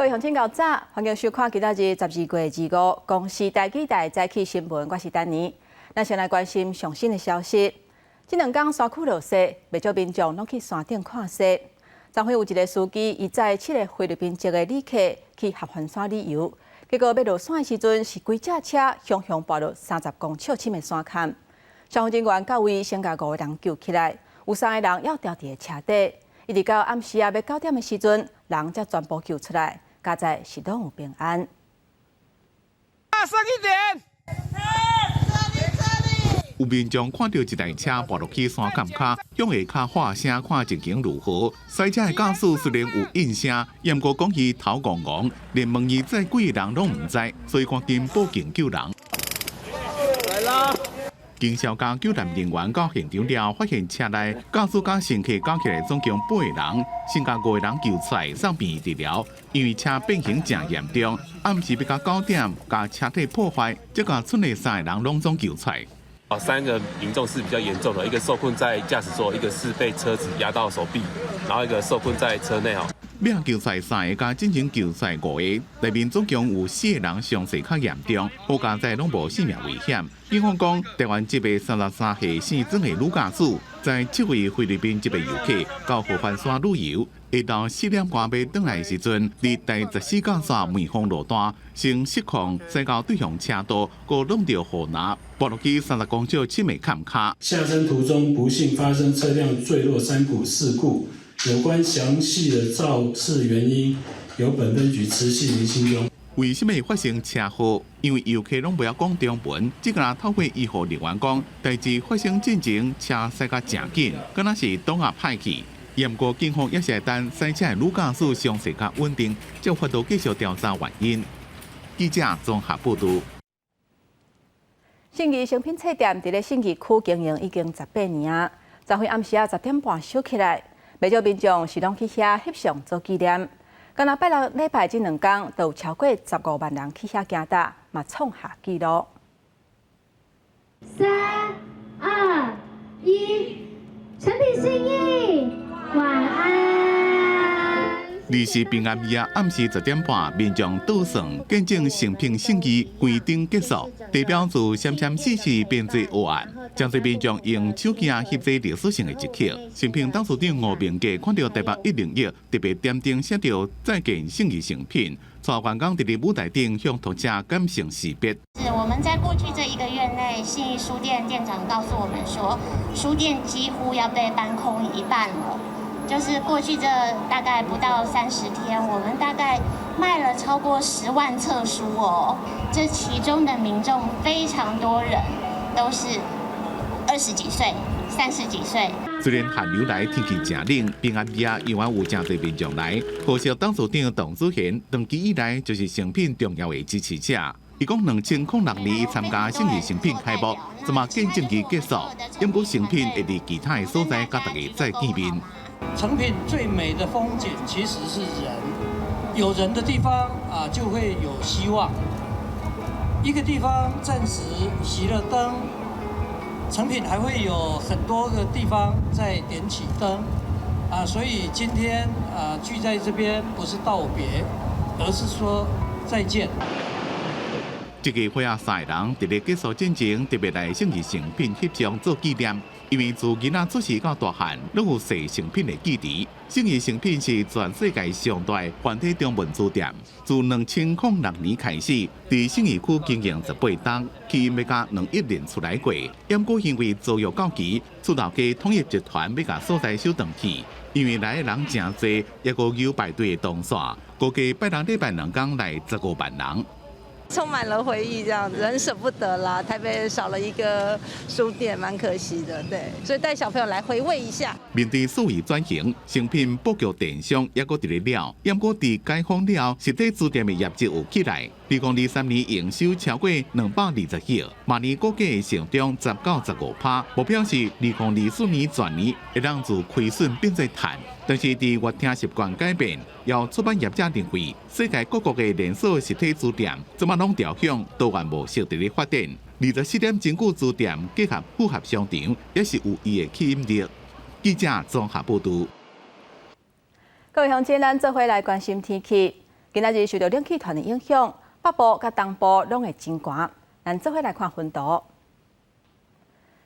位乡亲，早，欢迎收看今仔日12月25公视台记台早起新闻，我是丹妮。咱先来关心上新的消息。这2天山区落雪，不少民众拢去山顶看雪。昨昏有一个司机，伊载7个菲律宾籍的旅客去合欢山旅游，结果要落山的时阵，是规只车雄雄跋入30公尺深的山坎。消防人员到位，先将5个人救起来，有3个人要掉伫车底。一直到暗时要9点的时阵，人才全部救出来，加在是拢有平安。大声一点！有民众看到一台车爬落去山坎骹，向下骹喊声看情形如何。赛车的驾驶虽然有应声，也毋过讲伊头戆戆，连问伊载几个人拢唔知，所以赶紧报警救人。来啦！经消加救援人员到现场了，发现车内驾驶甲乘客加起来总共8个人，剩下5个人救出来送病院治疗。因为车变形真严重，暗时要到9点，把车体破坏，才把村内3个人拢总救出来。3个民众是比较严重的，一个受困在驾驶座，一个是被车子压到手臂，然后一个受困在车内哈。要救出来3个，加进行救出来5个，内面总共有4个人伤势较严重，好加在拢无性命危险。警方讲，台湾籍的33岁姓曾的女驾驶，在7位菲律宾籍的游客到合欢山旅游，下到4点半要回来的时阵，伫第14架山梅峰路段，先失控驶到对向车道，过弄到河南，爬落去30公尺深的坎坷。下山途中不幸发生车辆坠落山谷事故，有关详细的肇事原因，由本分局持续厘清中。为什么会发生车祸？因为游客拢不晓讲中文，只个人透过医护人员讲，代志发生进前车驶甲正紧，敢若是挡下歹去。也毋过警方也是会等赛车的女驾驶伤势较稳定，才有法度继续调查原因。记者综合报道。信义诚品册店伫咧信义区经营已经18年啊，昨昏暗时10点半收起来，不少民众是拢去遐翕相做纪念。敢若拜6礼拜这2天，就有超过15万人去遐行踏，嘛创下纪录。3、2、1，诚品信义，晚安。日是平安夜暗时10点半，民众倒算见证诚品信义关灯结束，地标自闪闪细细变做黑暗。真侪民众用手机翕做历史性的一刻。诚品董事长吴明佳看到台北101特别点灯写着“再见信义诚品”，带员工伫舞台顶向读者感性识别。是我们在过去这1个月内，信义书店店长告诉我们说，书店几乎要被搬空一半了。就是过去这大概不到30天，我们大概卖了超过10万册书哦。这其中的民众非常多人都是20几岁、30几岁。虽然寒流来，天气真冷，平安夜依然有真侪民众来。可惜董事长董子贤长期以来就是诚品重要的支持者。伊讲2006年参加信义诚品开幕，怎么见证期结束，因过诚品会伫其他的所在甲大家再见面。诚品最美的风景其实是人，有人的地方就会有希望。一个地方暂时熄了灯，诚品还会有很多个地方在点起灯所以今天聚在这边不是道别，而是说再见。这个会3个人伫咧结束进前，特别来信义诚品翕相做纪念。因为自囡仔出世到大汉，拢有设诚品的记忆。信义诚品是全世界上大的繁体中文书店，自2006年开始，伫信义区经营18档，起要甲21年出来过。不过因为租约到期，厝头家统一集团要甲所在收回去。因为来的人真多，也有排队的动线，估计拜6礼拜2天来15万人。充满了回忆，这样子很舍不得啦。台北少了一个书店，蛮可惜的，对，所以带小朋友来回味一下。面对数位转型，诚品布局电商也搁伫咧了，不过伫解封了，实体书店的业绩有起来。2023年营收超过220亿，明年估计会成长10到15%，目标是2024年全年会让自亏损变做赚。但是，伫阅听习惯改变，要出版业者认为，世界各国的连锁实体书店，怎么拢朝向多元模式伫咧发展。24点真久书店结合复合商场，也是有伊的吸引力。记者综合报道。各位乡亲，咱做伙来关心天气。今仔日受到冷气团的影响，北部甲东部拢会真寒。咱做伙来看温度。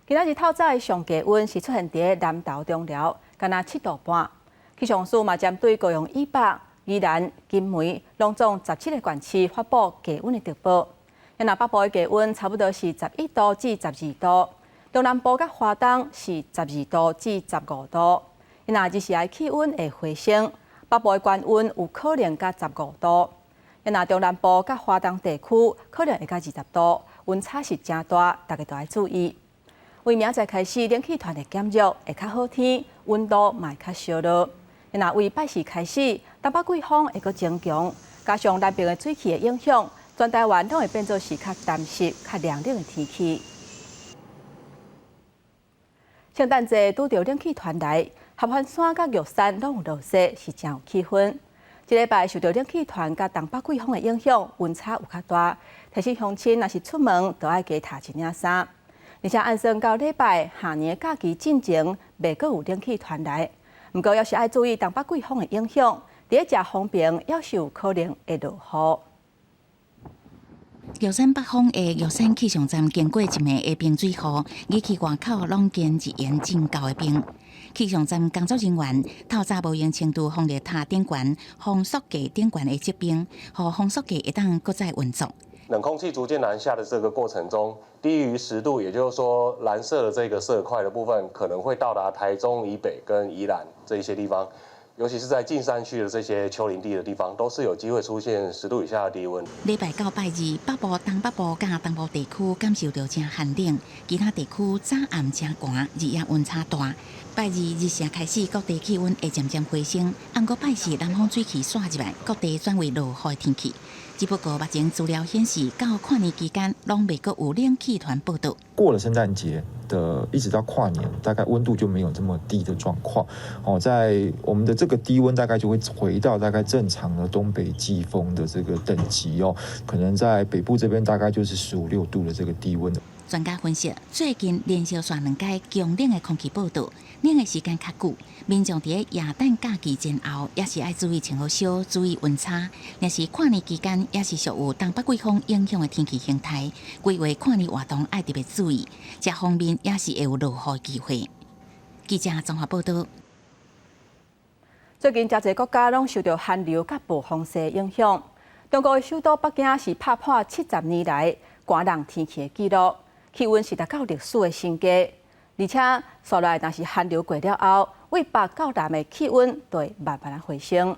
今仔日透早的上低温是出现伫南投中寮，敢若7度半。气象署嘛针对高雄以北、宜兰、金门拢总17个县市发布低温的特报。那北部的低温差不多是11度至12度，中南部甲花东是12度至15度。那日时的气温会回升，北部的高温有可能甲15度。那中南部甲花东地区可能会甲20度，温差是真大，大家都要注意。为明仔开始冷气团的减弱，会较好天，温度嘛会较烧热。那为拜四开始，东北季风会阁增强，加上南边的水汽的影响，全台湾拢会变作是较湿湿、较凉冷的天气。圣诞节拄着冷气团来，合欢山甲玉山拢有落雪，是真有气氛。这礼拜受到冷气团甲东北季风的影响，温差有较大，提醒乡亲若是出门，都要加套一领衫。而且按算到礼拜下年假期进前，袂阁有冷气团来。不过，要是爱注意东北季风的影响，伫遮方面要是有可能会落雨。玉山北方的玉山气象站经过一暝的冰水雨，日期外口拢见一沿真高的冰。气象站工作人员透早无用程度风力塔顶悬、风速计顶悬的积冰，和风速计会当搁再运作。冷空气逐渐南下的这个过程中，低于10度，也就是说蓝色的这个色块的部分可能会到达台中以北跟宜兰这一些地方，尤其是在近山区的这些丘陵地的地方，都是有机会出现10度以下的低温。礼拜到拜二，北部、东北部甲东部地区感受到真寒冷，其他地区早暗真寒，日夜温差大。拜二日时开始，各地气温会渐渐回升。按过拜四，南方水汽散入来，各地转为落雨的天气。只不过目前资料显示，到跨年期间，拢未阁有冷气团报道。过了圣诞节的，一直到跨年，大概温度就没有这么低的状况。在我们的这个低温，大概就会回到大概正常的东北季风的这个等级哦。可能在北部这边大概就是15、16度的这个低温。专家分析，最近连续刷2届强冷的空气报道，冷的时间较久，民众伫耶诞假期前后，也是爱注意穿好少，注意温差。若是跨年期间，也是属有东北季风影响的天气形态，规划跨年活动爱特别注意。这方面也是会有落雨的机会。记者综合报道。最近，真侪国家拢受到寒流甲暴风雪影响。中国的首都北京是拍破70年来寒冷天气的纪录。气温是达到历史的新低，而且刷来若是寒流过了后，为北到南的气温就会慢慢回升。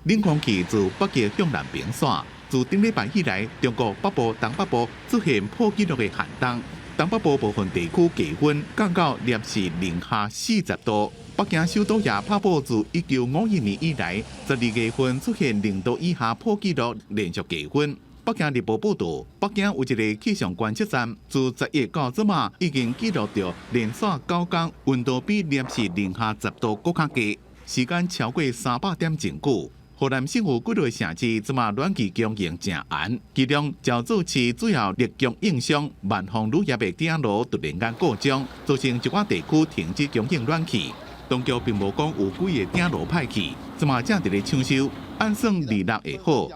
冷空气自北极向南平散，自顶礼拜以来，中国北部、东北部出现破纪录的寒冬。东北部部分地区气温降到摄氏零下40度。北京首都也拍破自1951年以来12月份出现0度以下破纪录连续低温。北京日报报道，北京有一个气象观测站，自10月到昨晚已经记录到连续9天温度比摄氏零下10度更较低，时间超过300点真久。河南省有几个城市昨晚暖气供应正寒，其中赵州市主要热供应商万丰乳业的电炉突然间故障，造成一寡地区停止供应暖气。当局并无讲有几个电炉歹去，昨晚正伫咧抢修，按算26会好。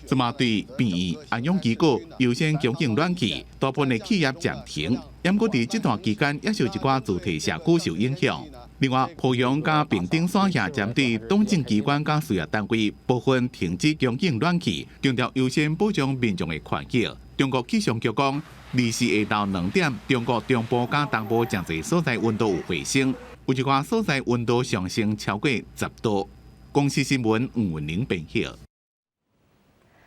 昨晚对便宜安养机构优先供应暖气，大部分的企业暂停。不过伫这段期间，也是有一寡主体社区受影响。另外，濮阳加平顶山也针对党政机关加事业单位部分停止供应暖气，强调优先保障民众的权益。中国气象局讲，24下昼2点，中国中部加东部真侪所在温度有回升，有一寡所在温度上升超过10度。公司新闻黄文玲编写。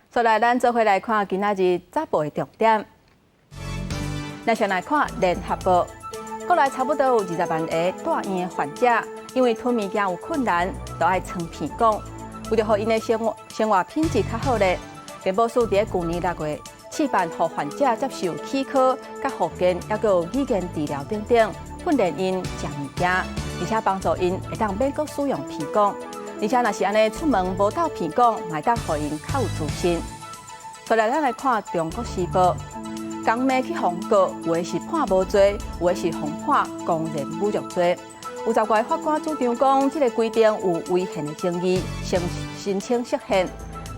再来，咱做伙来看今仔日早报的重点。咱先来看联合报，国内差不多有20万个住院的患者，因为吞物件有困难，都爱撑鼻管。为了让因的生活品质较好咧，联保署伫去年6月试办，让患者接受齿科、甲复健，还有语言治疗等等，训练因食物件，而且帮助因会当免阁使用鼻管。而且若是安尼出门无带鼻管，会当互因较有自信。再来，咱来看《中国时报》，公骂去控告，有的是判无罪，有的是控判公然侮辱罪。有10位法官主张讲，这个规定有违宪的争议，申请释宪。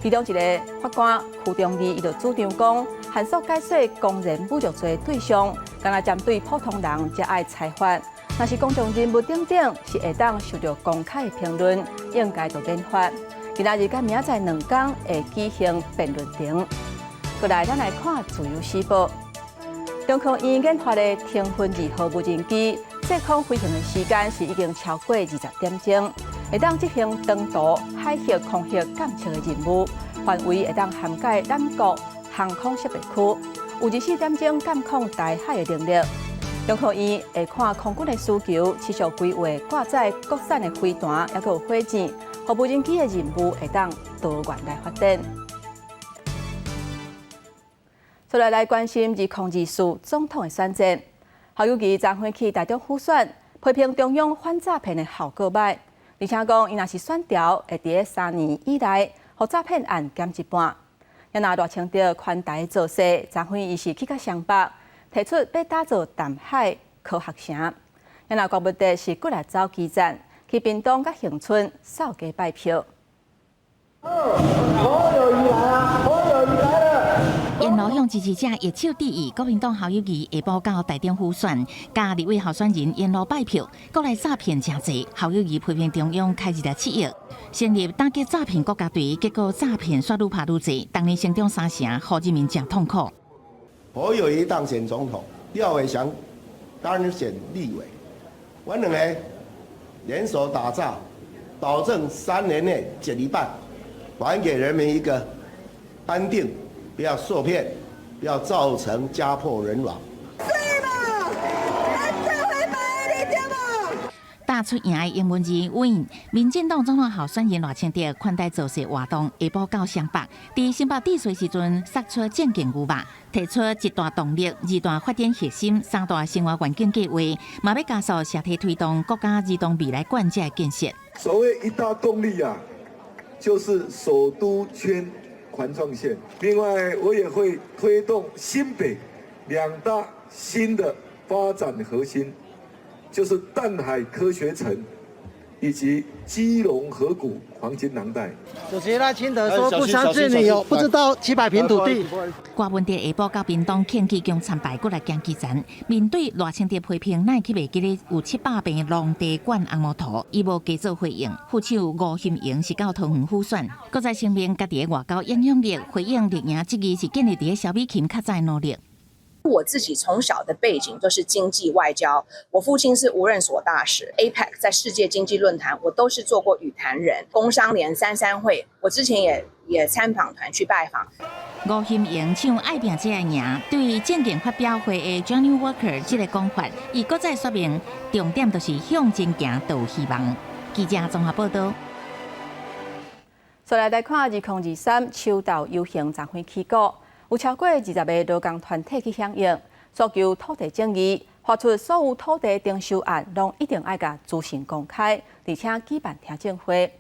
其中一个法官傅中义，伊就主张讲，限缩解释公然侮辱罪对象，敢若针对普通人才爱裁罚。若是公众人物等等是会当受到公开的评论，应该就免罚。今仔日甲明仔载2天会举行辩论庭。过来，咱来看自由时报。中科院研发的天分2号无人机，太空飞行的时间是已经超过20点钟，会当执行长途海域、空域监测的任务，范围会当涵盖咱国航空设备区，有24点钟监控大海的能力。中科院会看空军的需求，持续规划挂载国产的飞弹，也有火箭，和无人机的任务会当多元来发展。再来关心2024总统的选战，侯友宜昨昏去台中辅选，批评中央反诈骗的效果歹，而且讲伊若是选调，会伫3年以内，互诈骗案减一半。也拿大清朝宽台造势，昨昏伊是去到湘北，提出要打造淡海科学城。也拿国务院是过来走基站，去屏东甲恒春扫街拜票。沿路向支持者热手致意，国民党侯友宜下晡到台中辅选，甲立委候选人沿路拜票，国内诈骗真济。侯友宜批评中央开2.7亿，成立打击诈骗国家队，结果诈骗煞愈拍愈济，当年成长3成，互人民真痛苦。侯友宜当选总统，廖伟翔当选立委，我两个联手打诈，保证3年内减一半，还给人民一个安定。不要受骗，不要造成家破人亡。打出赢的英文字 win， 民进党总统候选人赖清德宽带造势活动，下晡到湘北，伫新北地水时阵，杀出正经牛肉，提出1大动力、2大发展核心、3大生活环境计划，嘛要加速社体推动国家儿童未来冠这建设。所谓1大动力啊，就是首都圈环状线。另外，我也会推动新北2大新的发展核心，就是淡海科学城以及基隆河谷黄金廊带。主席赖清德说不相信你有不知道几百平土地。郭文哲下晡到屏东庆基宫参拜，过来行基站。面对赖清德批评，哪去袂记咧有700平农地管红毛图，伊无加做回应。副手吴欣盈是到桃园辅选，搁再声明家己的外交影响力，回应立赢这个是建立伫小美琴较早努力。我自己从小的背景都是经济外交，我父亲是无任所大使 ，APEC 在世界经济论坛，我都是做过语坛人，工商联33会，我之前也参访团去拜访。吴欣盈唱爱拼才会赢，对正经发表会的 Johnny Walker 这个讲法，伊搁再说明，重点就是向前行，都有希望。记者综合报道。再来看2023秋稻游行昨昏起鼓。有超过20个劳工团体去响应，诉求土地正义，发出所有土地征收案拢一定爱甲资讯公开，而且举办听证会。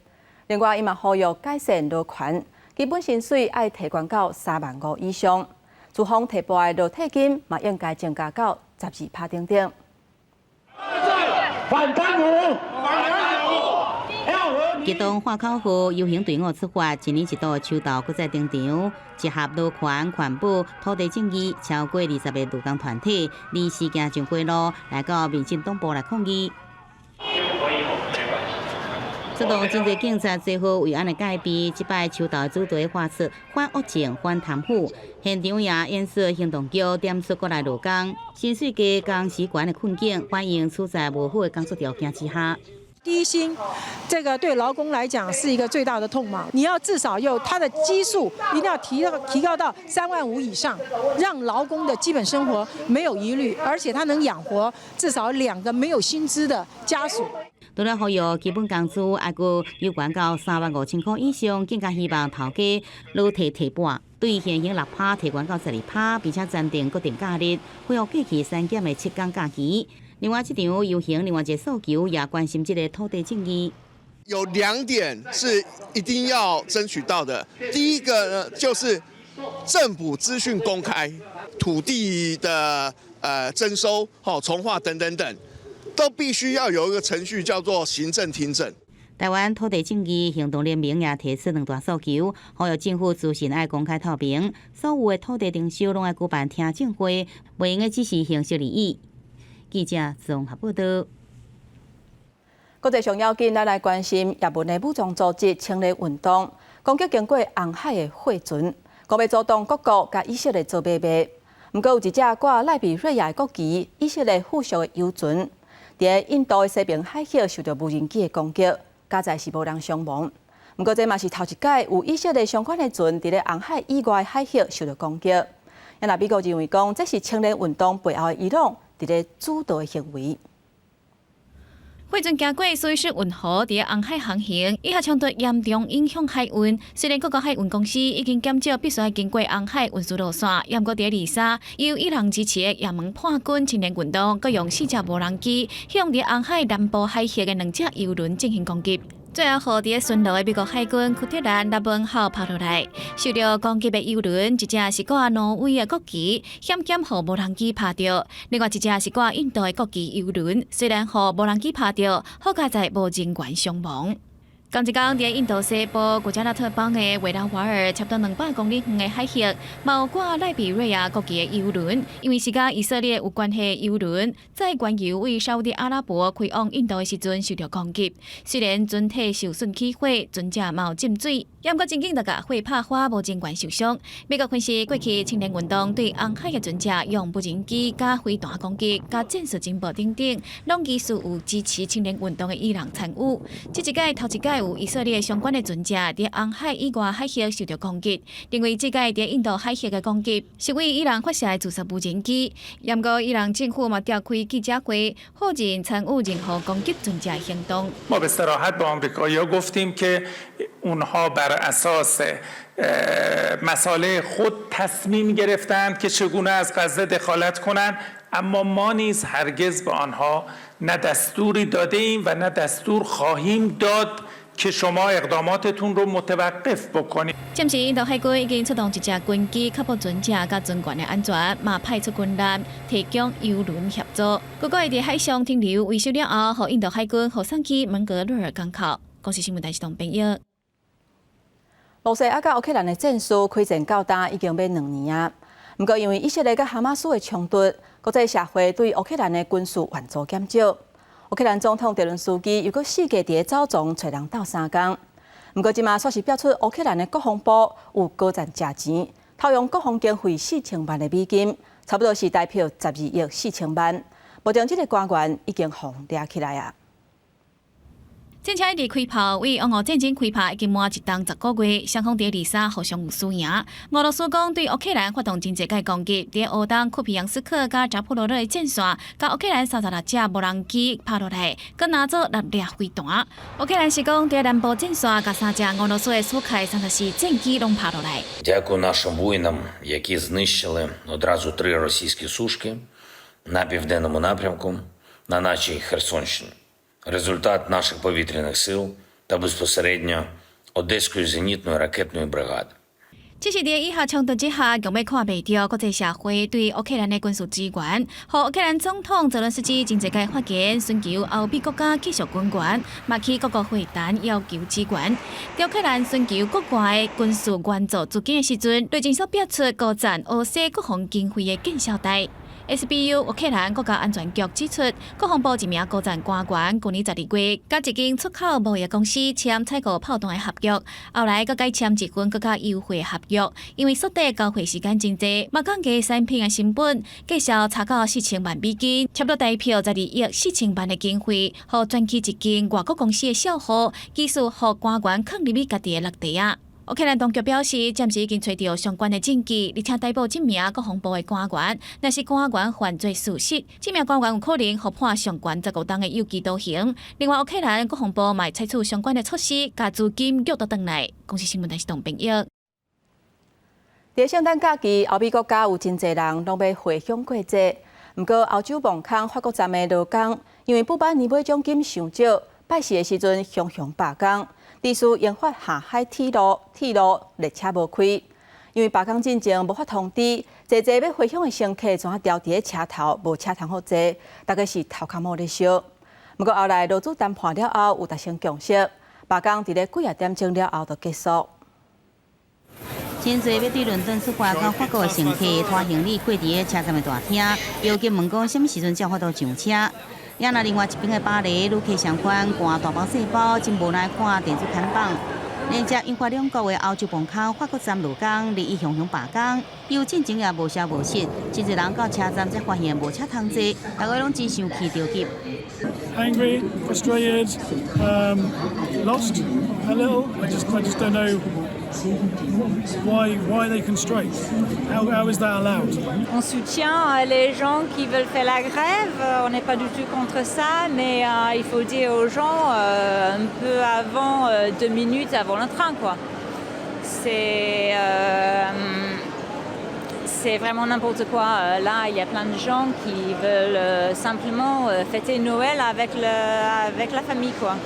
另外，伊嘛呼吁改善劳权，基本薪水爱提悬到35000以上，资方提拨的劳退金嘛应该增加到12%等等。反贪腐！激动花口河游行队伍出发，一年一度的秋稻搁在登场，集合劳权、环保、土地正义超过20个劳工团体，临时行上街路，来到民进党部来抗议。出动真侪警察最好为安尼改变，即摆秋稻主题画出反恶政、反贪腐，现场也演示行动桥，点出国内劳工薪水低、工时悬的困境，反映处在无好的工作条件之下。低薪，这个对劳工来讲是一个最大的痛嘛。你要至少有它的基数，一定要提高到35000以上，让劳工的基本生活没有疑虑，而且他能养活至少2个没有薪资的家属。除了呼吁基本工资还佫有关到35000块以上，更加希望头家劳提半，对现行6%提悬到12%，并且暂定固定假日，恢复过去3减的7天假期。另外，这场游行另外一个诉求也关心这个土地正义。有2点是一定要争取到的。第一个呢，就是政府资讯公开，土地的征收、重划等等等，都必须要有一个程序叫做行政听证。台湾土地正义行动联盟也提出2大诉求，呼吁政府资讯爱公开透明，所有的土地征收拢爱举办听证会，袂用的只是形式而已。记者综合报道。国际上要紧，咱来关心也门的武装组织青年运动攻击经过红海的货船，讲要阻挡各国甲以色列做买卖。不过有一只挂赖比瑞亚国旗、以色列附属的游船，伫印度的西边海峡受到无人机的攻击。加在是无人伤亡，不过这嘛是头一届有以色列相关的船伫咧红海以外海峡受到攻击。那美国认为讲，这是青年运动背后的伊朗伫咧主导的行为。货船经过苏伊士运河伫红海航行，以下冲突严重影响海运。虽然各个海运公司已经减少必须要经过红海运输路线，不过伫23，由伊朗支持的也门叛军青年运动，佮用4架无人机向伫红海南部海峡的2只油轮进行攻击。最后，伫巡逻的美国海军库特兰纳本号拍落来，受到攻击的油轮，一只是挂挪威的国旗，险险互无人机拍到；另外一只是挂印度的国旗油轮，虽然互无人机拍到，好在在无人员伤亡。同一天，伫印度西部古加拉特邦的维拉瓦尔，差不多200公里远的海峡，有挂赖比瑞亚国旗的油轮，因为是甲以色列有关系的油轮，在原油为沙烏地阿拉伯开往印度的时阵受到攻击。虽然船体受损起火，船只嘛有浸水，不过真紧就甲火拍花，无人员受伤。美国分析，过去青年运动对红海的船只用无人机、甲飞弹攻击、甲战术情报等等，拢疑似有支持青年运动的伊朗参与。这一届头一届。有以色列相关的船只伫红海以外海峡受到攻击，认为这届伫印度海峡的攻击是为伊朗发射的自杀无人机。不过伊朗政府嘛召开记者会，否认参与任何攻击船只的行动。ما به صراحت با آمریکایی‌ها گفتیم که اونها بر اساس مسائل خود تصمیم گرفتند که چگونه از غزه دخالت کنند اما ما نیز هرگز به آنها نه دستوری داده ایم و نه دستور خواهیم داد که شما اقداماتتون رو متوقف بکنید. 暂时印度海军已经出动一架军机，确保船只甲船员的安全，嘛派出军舰提供油轮协助。各国会伫海上停留维修了后，互印度海军护送去蒙哥罗尔港口。公司新闻台是同朋友。罗西亚甲乌克兰的战事开战到今已经要2年啊。不过因为以色列甲哈马斯的冲突，国际社会对乌克兰的军事援助减少。乌克兰总统泽伦斯基又搁4个伫走踪找人斗3天。不过即马煞是标出乌克兰的国防部有高赞加钱，套用国防经费4000万的美金，差不多是代表12亿4000万。目前这个官员已经互抓起来啊。战车一直开炮，为俄乌战争开炮已经满一冬10个月，双方伫23互相有输赢。俄罗斯讲对乌克兰发动真济届攻击，伫乌东库皮扬斯克甲扎波罗热的战线，甲乌克兰36架无人机拍落来，佮拿走6架飞弹。乌克兰是讲伫南部战线，甲3架俄羅斯的苏凯34戰機拢拍落来。Дякую нашим воїнам, які знищили одразу 3 російські сушки на південному напрямку на нашій Херсонщині. Результат наших повітряних сил та безпосередньо Одеської зенітної ракетної бригади. 这是伫以下冲突之下，强要看袂到国际社会对乌克兰的军事支援，和乌克兰总统泽伦斯基真济届发言，寻求欧美国家继续军援，嘛去各国会谈要求支援。乌克兰寻求国外的军事援助资金的时阵，对政府表出高赞欧西国防经费的见效代。SBU 乌克兰国家安全局指出，国防部一名高层官员去年12月，甲一间出口贸易公司签采购炮弹的合约，后来佮改签一份更加优惠的合约，因为缩短交货时间真济，嘛降低产品的成本，计销差到4000万美金，差不多代表12亿4000万的经费，互转去一间外国公司的小户，技术互官员放入去家己的落地啊。乌克兰当局表示，暂时已经找到相关的证据，而且逮捕这名国防部的官员。若是官员犯罪事实，这名官员有可能被判上悬15冬的有期徒刑。另外，乌克兰国防部嘛采取相关的措施，把资金约倒转来。公司新闻台是同朋友。伫圣诞假期，欧美国家有真侪人拢要回乡过节。不过，欧洲网空法国站的劳工因为补班年尾奖金上少，拜四的时阵熊熊罢工。致使研发下海铁路列车无开，因为罢工进前无法通知，侪要回乡的乘客全掉伫车头，无车通好坐，大概是头壳毛咧烧。不过后来劳资谈判了后，有达成共识，罢工伫咧几啊点钟了后就结束。真侪要对伦敦出发到法国的乘客拖行李过伫个车站的大厅，要求问讲什么时阵才法度上车。也那另外一边的巴黎，旅客上款赶大包细包，真无奈看电子看板。连接英法两国的欧洲门口法国站路工，日益向罢工，有进前也无消无息，真侪人到车站才发现无车通坐，大家拢真生气着急。Angry, frustrated, lost a little. I just don't know why they constrain. How is that allowed? On soutient les gens qui veulent faire la grève. On n'est pas du tout contre ça, mais il faut dire aux gens un peu avant, 2 minutes avant le train, quoi. C'est vraiment n'importe quoi. Là, il y a plein de gens qui veulent simplement fêter Noël avec la famille, quoi.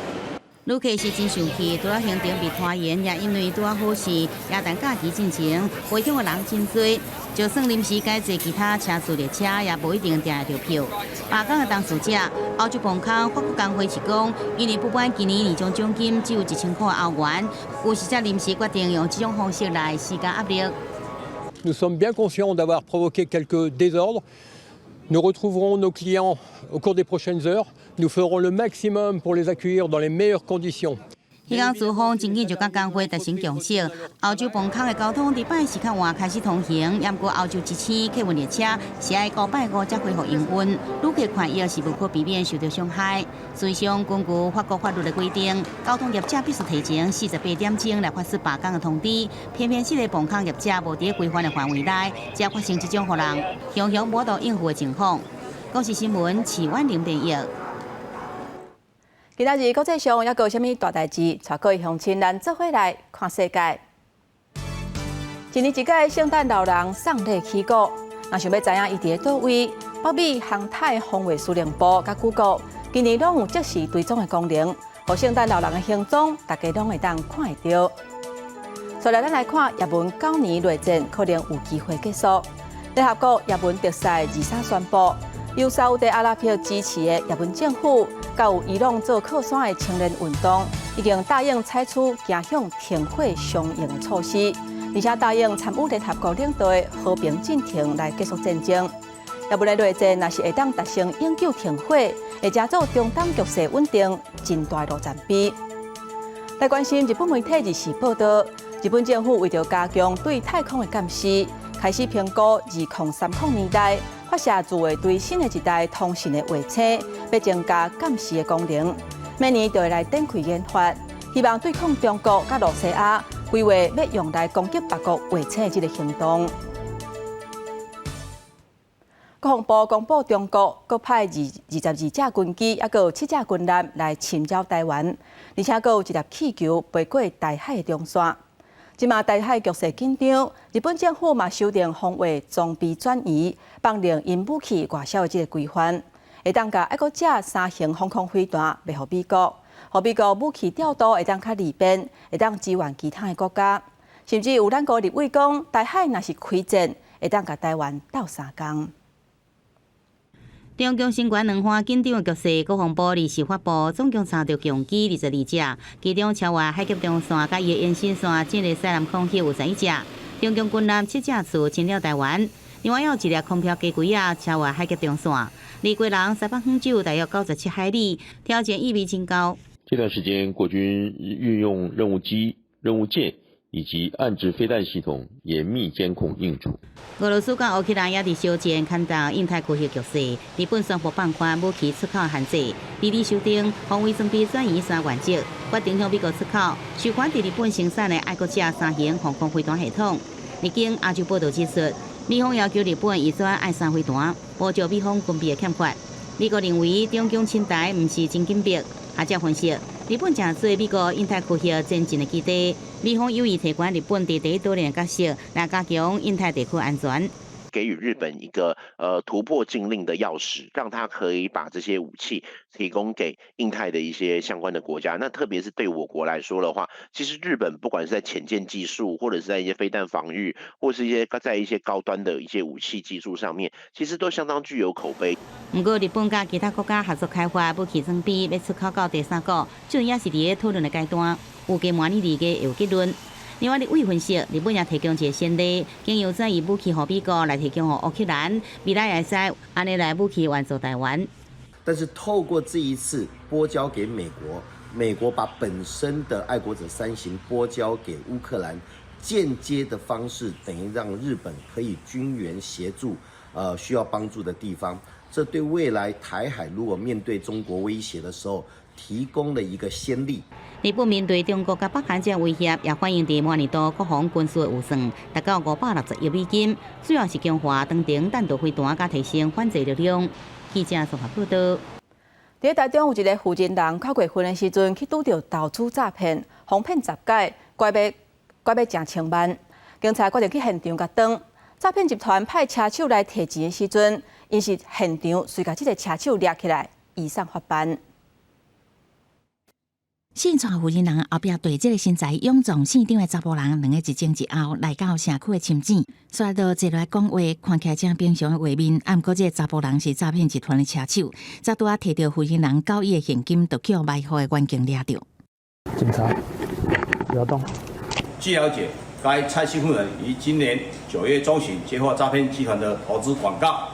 旅客是真生气，除了行程被拖延，也因为拄啊好是元旦假期进前，回乡的人真多，就算临时改坐其他车次列车，也无一定订得到票。罢工的当事者，欧洲门口法国工会是讲，因为不管今年年终奖金只有1000块欧元，有时才临时决定用这种方式来施加压力。Nous sommes bien conscients d'avoir provoqué quelques désordres. Nous retrouverons nos clients au cours des prochaines heures. Nous ferons le maximum pour les accueillir dans les meilleures conditions. 迄天资方真紧就甲工会达成共识，欧洲门口的交通伫拜时较晚开始通行，也毋过欧洲之星客运列车是爱到拜5才恢复营运，旅客权益是无可避免受到伤害。随上根据法国法律的规定，交通业者必须提前48点钟来发出罢工的通知，偏偏这个门口业者无伫规范的范围内，才发生这种互人常常无法应付的情况。公视新闻齐婉玲编译。今仔日国际上还有啥物大代志？带各位乡亲咱做伙来看世界。一年一届圣诞老人送礼起鼓，若想要知影伊伫个倒位，北美航太防卫司令部甲谷歌今年拢有即时追踪的功能，互圣诞老人的行踪大家拢会当看会到。所以咱来看也门9年内战可能有机会结束。联合国也门特赛23宣布，由沙烏地阿拉伯支持的也门政府。甲有伊朗做靠山的青年运动，已经答应采取走向停火相应的措施，而且答应参与联合国领导的和平进程来结束战争。也本来内战若是会当达成永久停火，会加速中东局势稳定，真大路战备。来关心日本媒体日时报道，日本政府为着加强对太空的监视，开始评估2030年代。发射自卫队新的一代通信的卫星，要增加监视的功能。每年就会来展开研发，希望对抗中国甲罗西亚规划要用来攻击别国卫星的这个行动。国防部公布，中国各派22架军机，还有7架军舰来侵扰台湾，而且还有一粒气球飞过台海的中线。即马台海局势紧张，日本政府嘛修订防卫装备转移、放令因武器外销的这个规范，会当甲爱国者3型防空飞弹卖予美国，予美国武器调度会当较利便，会当支援其他的国家，甚至有咱国立委讲，台海若是开战，会当甲台湾斗3天。中共新冠2番紧张的局势，国防部临时发布，总共查到共机22架，其中超越海峡中线甲伊的延伸线进入西南空域有11架，中共军舰7架次侵扰台湾。另外有一粒空飘机轨啊，超越海峡中线，离归人西北方舟大约97海里，挑战意味真高。这段时间，国军运用任务机、任务舰以及岸置飞弹系统严密监控应处。俄罗斯甲乌克兰也伫烧钱看到印太区域局势，日本宣布放宽武器出口限制，日修订防卫装备转移3原则，决定向美国出口收款伫日本生产的爱国者3型防空飞弹系统。日经亚洲报道指出，美方要求日本移转爱3飞弹，补救美方军备的欠缺。美国认为中共侵台毋是真紧迫，学者分析，日本正做美国印太区域前进的基地，美方有意提悬日本伫第一岛链的角色，来加强印太地区安全。给予日本一个突破禁令的钥匙，让他可以把这些武器提供给印太的一些相关的国家。那特别是对我国来说的话，其实日本不管是在潜舰技术，或者是在一些飞弹防御，或是在一些高端的一些武器技术上面，其实都相当具有口碑。不过，日本甲其他国家合作开发武器装备，要出口到第三国，这也是伫咧讨论的阶段，预计明年2月有结论。另外，为分析，日本也提供一个先例，经由转移武器给美国来提供给乌克兰，未来也使安尼来武器援助台湾。但是透过这一次拨交给美国，美国把本身的爱国者3型拨交给乌克兰，间接的方式等于让日本可以军援协助需要帮助的地方。这对未来台海如果面对中国威胁的时候，提供了一个先例。日本面对中国甲北韩这威胁，也反映伫明年度国防军事的预算达到560亿美金，主要是强化长程弹道飞弹，甲提升反制力量。记者综合报道。伫台中有一个负责人考过分的时阵，去拄到投资诈骗，哄骗10届，拐买成千万。警察决定去现场甲挡。诈骗集团派车手来提钱的时阵，因是现场随甲这个车手抓起来，移送法办。现场负责人后壁对这个身材臃肿线长的查甫人，2个一前一后来到社区的深井，刷到坐来讲话，看起来正平常的画面。不过这个查甫人是诈骗集团的车手，才拄啊摕到负责人交易的现金，就去卖货的员警抓到。警察，不要动。据了解，该蔡姓妇人于今年9月中旬接获诈骗集团的投资广告，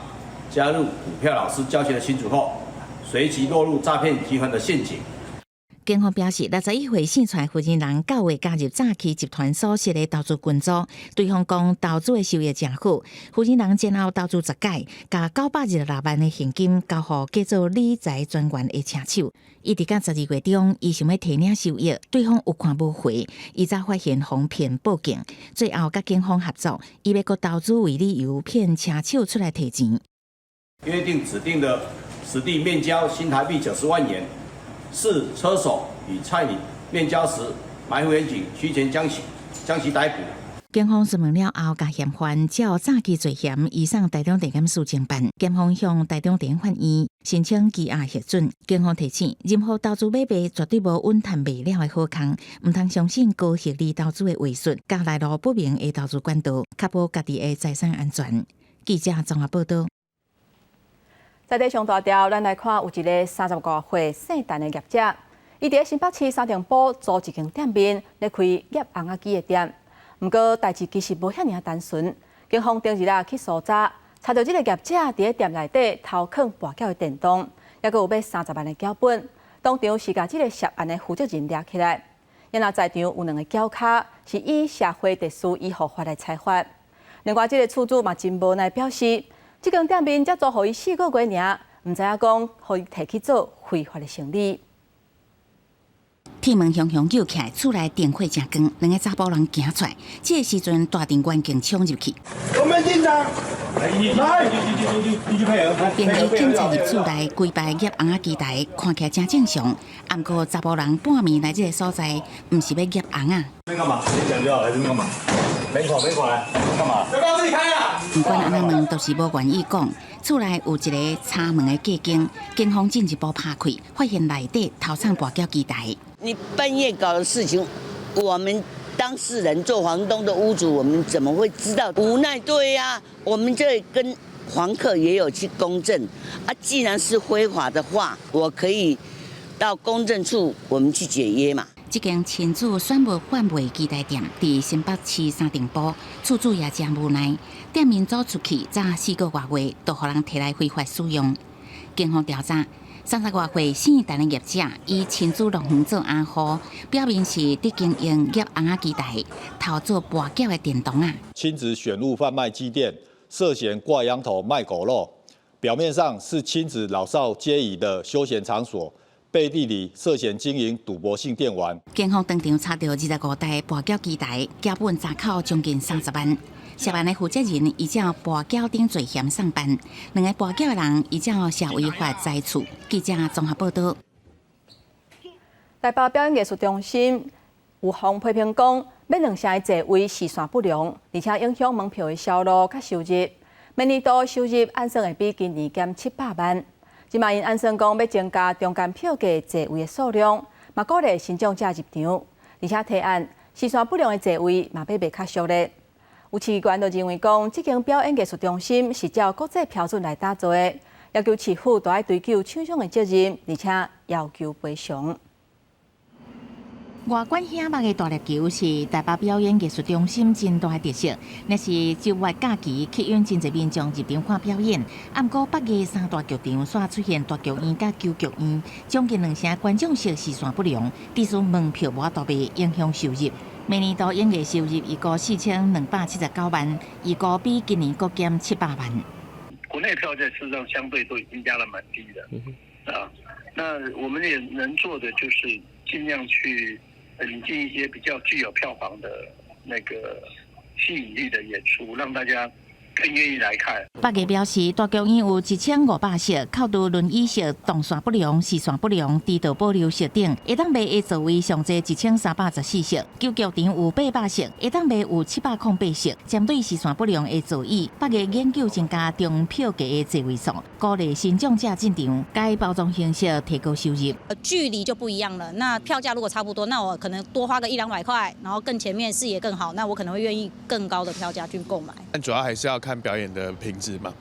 加入股票老师教学的群组后，随即落入诈骗集团的陷阱。警方表示，61岁姓蔡负责人9月加入诈欺集团所设的投资群组，对方讲投资的收益真好。负责人前后投资10届，把926万的现金交予叫做理财专员的车手。一直到12月中，伊想要提领收益，对方有看无回，伊才发现哄骗报警，最后甲警方合作，伊要搁投资为理由骗车手出来提钱。约定指定的实地面交新台币90万元。是车手与蔡女面交时，埋伏员警需前将其逮捕。警方询问了后，甲嫌犯照诈欺罪嫌移送台中地检署侦办。检方向台中地检法院申请羁押核准。警方提醒，任何投资买卖绝对无稳赚未了的好康，唔通相信高获利投资的话术，甲来路不明的投资管道，确保家己的财产安全。记者综合报道。在地上大条，咱来看有一个30多岁姓陈的业者，伊伫新北市三重埔租一间店面，咧开醃红仔机的店。不过代志其实无遐尔单纯，警方顶日去搜查，查到这个业者伫咧店内底偷藏跋筊的电动，还佫有买30万的胶本，当场是甲这个涉案的负责人抓起来。然后在场有2个脚卡，是以社会特殊医护法来裁罚。另外，这个厝主嘛真无奈表示。这间店面才租予伊4个月尔，唔知影讲，予伊摕去做非法的生意。铁门雄雄扭起来，厝内电火正光，2个查甫人行出来，这个时阵大电员警冲入去。我们警长，来，便衣警察入厝内，规排醃红仔机台，看起来真正常。不过查甫人半暝来这个所在，唔是要醃红仔。在干嘛？你讲就好，来这边干嘛？没款，干嘛？要不要自己开啊？不管安怎问，都是无愿意讲。厝内有一个插门的计经，警方进一步拍开，发现内底偷藏跋筊机台。你半夜搞的事情，我们当事人做房东的屋主，我们怎么会知道？无奈，对呀，我们这跟房客也有去公证啊。既然是非法的话，我可以到公证处，我们去解约嘛。这间亲子选物贩卖机台店伫新北市三重埔，厝主也真无奈，店面租出去早4个多月，都互人摕来非法使用。警方调查，30多岁姓陈的业者以亲子农园做暗号，表面是伫经营醃红仔机台，偷做跋筊的电动啊。亲子选物贩卖机店涉嫌挂羊头卖狗肉，表面上是亲子老少皆宜的休闲场所。背地里涉嫌经营赌博性电玩。警方当场查到25台跋筊机台，胶本查扣将近30万。涉案的负责人依照跋筊等罪嫌上班，2个跋筊的人依照社违法裁处。记者综合报道。台北表演艺术中心有方批评讲，要2成的座位视线不良，而且影响门票的销路甲收入。明年度收入按算会比今年减700万。即嘛因按算讲要增加中间票价座位的数量，嘛鼓励新庄者入场，而且提案时线不良的座位嘛要卖较俗咧。有市议员就认为讲，这间表演艺术中心是照国际标准来打造的，要求市府都要追究厂商的责任，而且要求赔偿。外观遐目的大粒球是台北表演艺术中心真大的特色。那是周末假期吸引真侪民众入场看表演。不过8月3大剧场煞出现大剧院甲9剧院，将近2成观众席视线不良，致使门票无法度卖，影响收入。明年度演艺收入预估4279万，预估比今年各减700万。国内票价事实上相对都已经压得蛮低的，那我们也能做的就是尽量去引进一些比较具有票房的那个吸引力的演出，让大家更愿意来看。8月表示，大剧院有1500席，扣除轮椅席、动线不良、视线不良、低度保留席等，会当卖的座位上侪1314席。9剧场有800席，会当卖有708席。针对视线不良的座椅，8月研究增加中票价的座位数，鼓励新庄者进场，改包装形式提高收入。距离就不一样了，那票价如果差不多，那我可能多花个100-200块，然后更前面视野更好，那我可能会愿意更高的票价去购买。但主要还是要看表演的品质嘛。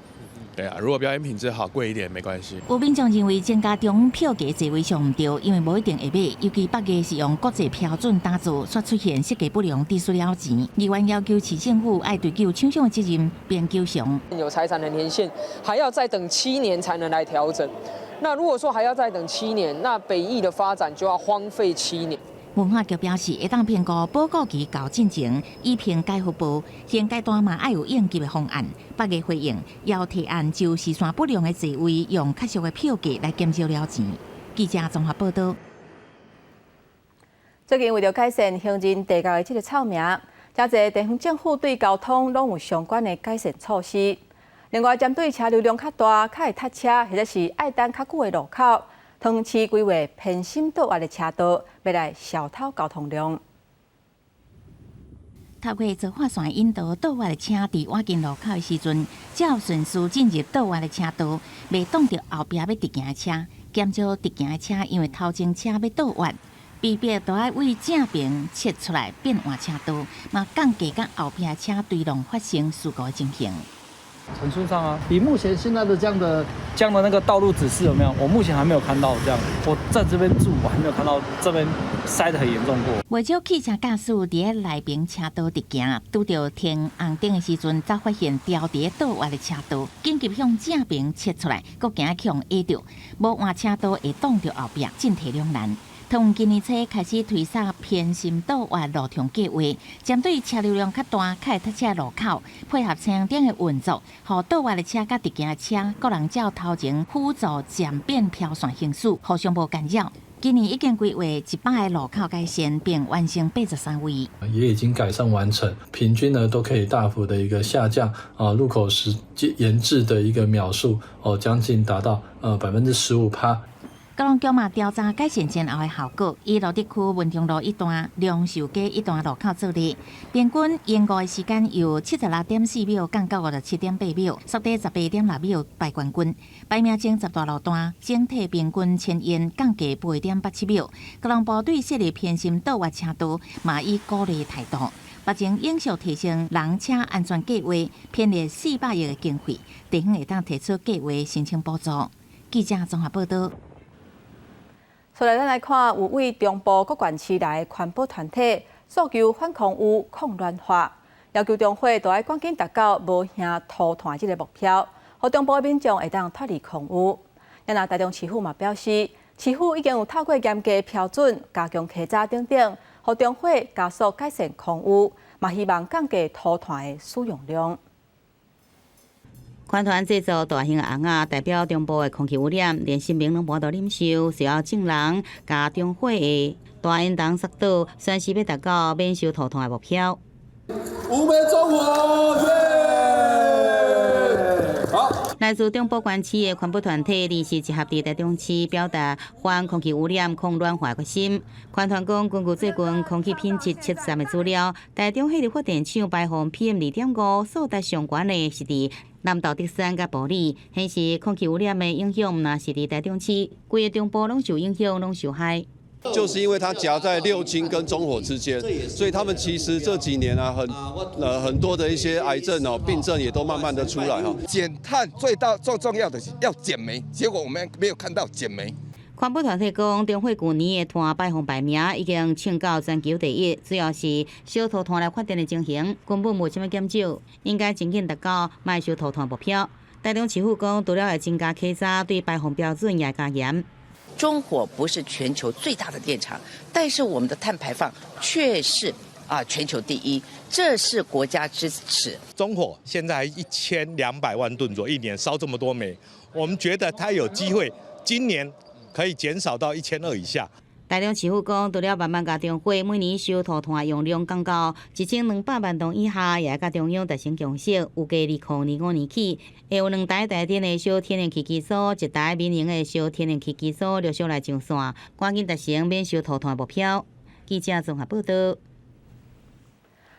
对啊，如果表演品质好，贵一点没关系。有民众认为增加中票价座位上唔对，因为无一定会买，尤其8月是用国际标准打造，却出现设计不良，抵输了钱。议员要求市政府爱追究厂商的责任，并求偿。有财产的年限还要再等7年才能来调整。那如果说还要再等7年，那北艺的发展就要荒废7年。文化局表示，会当评估保固期到进前，以评改服务。现阶段嘛，爱有应急的方案。8月回应，要提案就视线不良的座位，用较俗的票价来减少了钱。记者综合报道。最近为了改善行人地交的这个臭名，真侪地方政府对交通拢有相关的改善措施。另外，针对车流量较大、较会塞车或者是爱等较久的路口，汤市规划偏心倒弯的车道，要来小偷交通量。透过做划线引导倒弯的车伫挖进路口的时阵，较迅速进入倒弯的车道，袂挡到后壁要直行的车，减少直行的车因为头前车要倒弯，避免都要为正边切出来变换车道，嘛降低甲后壁的车对撞发生事故的情形。陈述上啊，以目前现在的这样的那个道路指示有没有？我目前还没有看到这样。我在这边住，我还没有看到这边塞得很严重过。不少汽车驾驶伫内边车道直行，拄到停红灯的时阵，才发现掉伫倒弯的车道，紧急向正边切出来，搁行向下着，无换车道会挡到后壁，进退两难。从今年初开始推测偏心倒弯路场计划，针对车流量较大、较会塞车路口，配合车灯的运作，互倒弯的车甲直行的车，各人照头前辅助渐变飘线行驶，互相无干扰。今年已经规划100个路口改善，并完成83位，也已经改善完成，平均呢都可以大幅的一个下降路口时延滞的一个秒数将近达到15%。高雄局嘛调查改善前后的效果，以罗德区文昌路一段、梁寿街一段路口做例，平均延误的时间由76.4秒降到57.8秒，缩短18.6秒败冠军。排名前10大路段，整体平均前延降低8.87秒。高雄部队设立偏心倒弯车道，嘛以鼓励态度。目前永续提升人车安全计划，编列400亿的经费，地方会当提出计划申请补助。记者综合报道。再来，咱来看有为中部各县市内环保团体诉求反空污、抗乱化，要求中会都要赶紧达到无声涂炭这个目标，让中部的民众会当脱离空污。咱那台中市府嘛表示，市府已经有透过严格标准、加强稽查等等，让中会加速改善空污，嘛希望降低涂炭的使用量。款团制作大型红仔，代表中部的空气污染，连市民拢无得忍受，需要证人加中火的大烟筒塞倒，宣示要达到免收涂炭的目标。5枚中火，好。来自中部县市的环保团体临时集合伫台中市，表达反空气污染、抗暖化决心。环团讲，根据最近空气品质测算的资料，台中火力发电厂排放 PM2.5数值上悬的是伫南投竹山甲埔里，显示空气污染的影响，若是伫台中市，规个中部拢受影响，拢受害。就是因为它夹在六轻跟中火之间，所以他们其实这几年啊，很多的一些癌症病症也都慢慢的出来哈。减碳最重要的是要减煤，结果我们没有看到减煤。环保团体讲，中火去年的碳排放排名已经抢到全球第一，主要是小涂炭来发电的情形根本无什么减少，应该真紧达到卖小涂炭目标。台中市府讲，除了会增加稽查，对排放标准也加严。中火不是全球最大的电厂，但是我们的碳排放却是全球第一，这是国家之耻。中火现在1200万吨左右，一年烧这么多煤，我们觉得它有机会今年可以减少到1200以下。台中市府讲，除了慢慢甲中火每年烧涂炭用量降到1200万吨以下，也甲中央达成共识，预计2025年起，会有2台台电的小天然气机组，1台民营的小天然气机组陆续来上线，赶紧达成免烧涂炭目标。记者综合报道。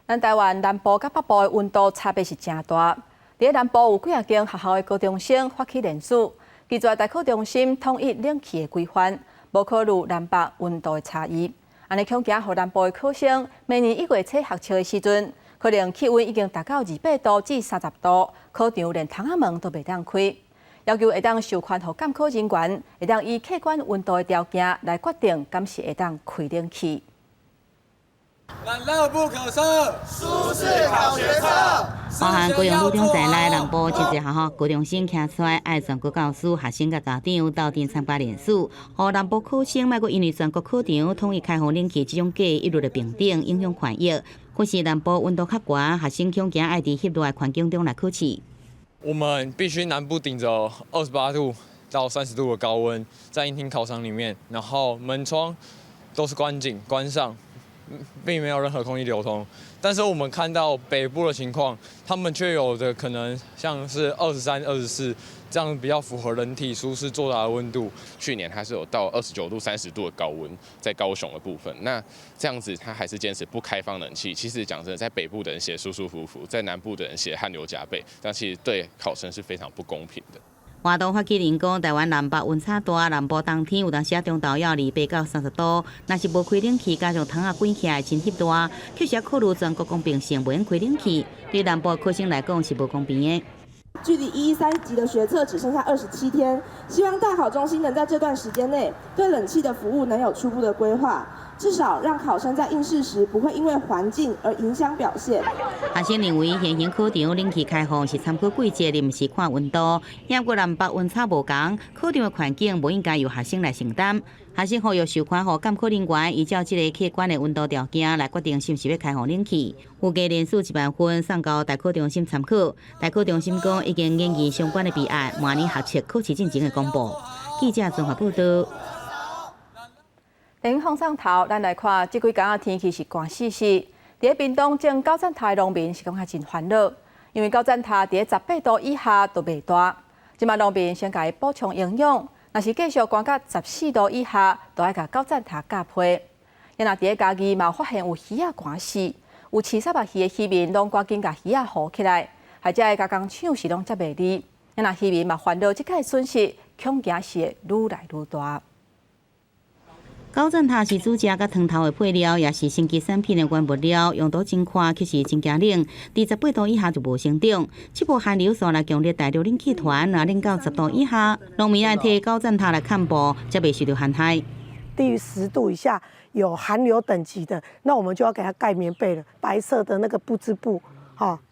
咱台湾南部甲北部的温度差别是真大，伫南部有几啊间学校的高中生发起联署，拒绝大考中心统一冷气的规范。无考虑南北温度的差异，安尼恐惊予南部的考生明年1月初学车的时阵，可能气温已经达到28度至30度，考场连窗仔门都袂当开。要求会当授权予监考人员，会当以客观温度的条件来决定敢是会当开冷气。冷热不可设，舒适好学测。包含高雄女中在内，南部真侪学校高中生徛出来，爱全国教师、学生甲家长斗阵参加联署，予南部考生莫阁因为全国考场统一开放冷气这种假一律的平等，影响权益。或是南部温度较悬，学生恐惊爱伫翕热的环境中来考试。我们必须南部顶着28度到30度的高温，在英厅考场里面，然后门窗都是关紧关上。并没有任何空气流通，但是我们看到北部的情况，他们却有的可能像是23、24这样比较符合人体舒适作答的温度。去年还是有到29度、30度的高温，在高雄的部分，那这样子他还是坚持不开放冷气。其实讲真的，在北部的人写舒舒服服，在南部的人写汗流浃背，但其实对考生是非常不公平的。活动发起人讲，台湾南北温差大，南部冬天有当时啊中昼要28到30度，若是无开冷气，加上窗仔关起来，真翕大，确实考虑全国公平性，无用开冷气，对南部考生来讲是无公平的。距离113级的学测只剩下27天，希望大考中心能在这段时间内对冷气的服务能有初步的规划，至少让考生在应试时不会因为环境而影响表现。学生认为现行考场冷气开放是参考季节，而不是看温度。也过南北温差无同，考场的环境无应该由学生来承担。学生呼吁授权予监考人员依照这个客观的温度条件来决定是不是要开放冷气。预计联署1万份送到大考中心参考。大考中心讲已经研议相关的备案，明年学测考试进前会公布。记者综合报道。电影放上头，咱来看这几天的天气是寒死死。伫屏东种高赞塔的农民是感觉真烦恼，因为高赞塔伫18度以下都袂大。即卖农民先甲伊补充营养，若是继续寒到14度以下，就要甲高赞塔加批。因若伫家己嘛发现有鱼仔寒死，有饲杀目鱼的渔民拢赶紧甲鱼仔护起来，或者甲工抢是拢接袂离。因若渔民嘛烦恼即个损失，恐惊是会愈来愈大。高赞塔是煮食甲汤头的配料，也是升级产品的原物料，用途真宽，却是真惊冷。伫18度以下就无生长。这波寒流所来强烈大陆冷气团，若冷到10度以下，农民爱摕高赞塔来看布，才袂受到寒害。低于10度以下有寒流等级的，那我们就要给它盖棉被了。白色的那个布织布，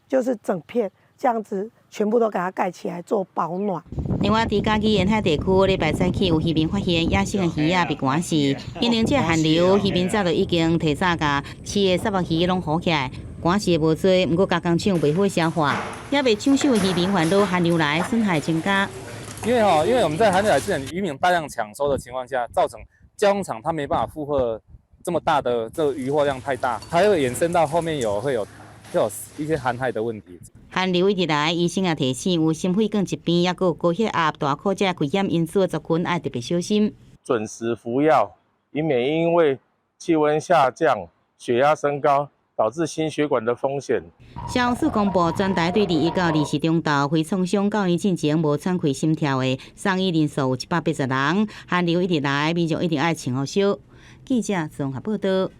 就是整片这样子。全部都给它盖起来做保暖。另外，伫嘉义沿海地区，礼拜早起有渔民发现野生的鱼仔被寒死，因应这寒流，渔民早就已经提早甲饲的杀目鱼拢好起来，寒死的无多，不过加工厂袂会消化，也被抢手的渔民烦恼寒流来损害增加。因为我们在寒流来之前，渔民大量抢收的情况下，造成加工厂它没办法负荷这么大的这个渔获量太大，它会衍生到后面会有就有一些寒害的问题。寒流一直来，医生也提醒有心血管疾病，也有高血压、大口这危险因素的族群，要特别小心。准时服药，以免因为气温下降、血压升高，导致心血管的风险。消息公布，全台对21到24中昼非创伤到院进前无喘气心跳的送医人数有180人。寒流一直来，民众一定要穿好烧。记者综合报道。